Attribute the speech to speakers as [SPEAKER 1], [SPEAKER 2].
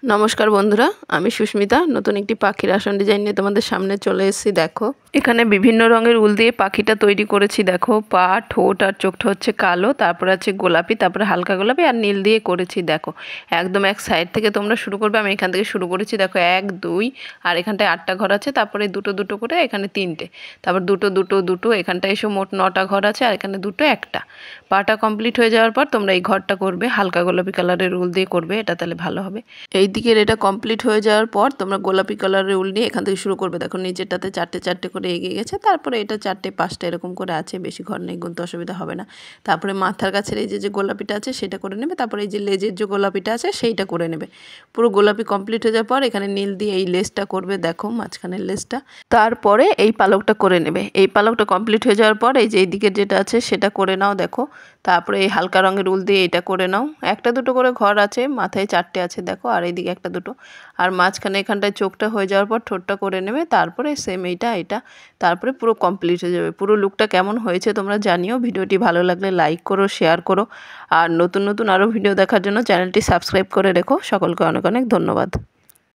[SPEAKER 1] নমস্কার বন্ধুরা, আমি সুস্মিতা নতুন একটি পাখির আসন ডিজাইন নিয়ে তোমাদের সামনে চলে এসেছি। দেখো এখানে বিভিন্ন রঙের উল দিয়ে পাখিটা তৈরি করেছি। দেখো পা, ঠোঁট আর চোখটা হচ্ছে কালো, তারপরে আছে গোলাপি, তারপরে হালকা গোলাপি আর নীল দিয়ে করেছি। দেখো একদম এক সাইড থেকে তোমরা শুরু করবে, আমি এখান থেকে শুরু করেছি। দেখো 1 2 আর এখানটায় 8টা ঘর আছে, তারপরে দুটো দুটো করে এখানে 3টে, তারপর দুটো দুটো দুটো এখানটায় এসে মোট 9টা ঘর আছে, আর এখানে দুটো একটা। পাটা কমপ্লিট হয়ে যাওয়ার পর তোমরা এই ঘরটা করবে হালকা গোলাপি কালারের উল দিয়ে করবে, এটা তাহলে ভালো হবে। এই দিকের এটা কমপ্লিট হয়ে যাওয়ার পর তোমরা গোলাপি কালারের উল নিয়ে এখান থেকে শুরু করবে। দেখো নিচেরটাতে 4টে 4টে করে এগিয়ে গেছে, তারপরে এটা 4টে 5টা এরকম করে আছে, বেশি ঘর নেই, গুনতে অসুবিধা হবে না। তারপরে মাথার কাছের এই যে গোলাপিটা আছে সেটা করে নেবে, তারপরে এই যে লেজের যে গোলাপিটা আছে সেইটা করে নেবে। পুরো গোলাপি কমপ্লিট হয়ে যাওয়ার পর এখানে নীল দিয়ে এই লেজটা করবে, দেখো মাঝখানের লেজটা। তারপরে এই পালকটা করে নেবে। এই পালকটা কমপ্লিট হয়ে যাওয়ার পর এই যে এই দিকের যেটা আছে সেটা করে নাও। দেখো তারপরে এই হালকা রঙের উল দিয়ে এটা করে নাও। একটা দুটো করে ঘর আছে, মাথায় 4টে আছে দেখো, আর এইদিকে একটা দুটো, আর মাঝখানে এখানটায় চোখটা হয়ে যাওয়ার পর ঠোঁটটা করে নেবে। তারপরে সেম এটা তারপরে পুরো কমপ্লিট হয়ে যাবে। পুরো লুকটা কেমন হয়েছে তোমরা জানিও। ভিডিওটি ভালো লাগলে লাইক করো, শেয়ার করো, আর নতুন নতুন আরও ভিডিও দেখার জন্য চ্যানেলটি সাবস্ক্রাইব করে রেখো। সকলকে অনেক অনেক ধন্যবাদ।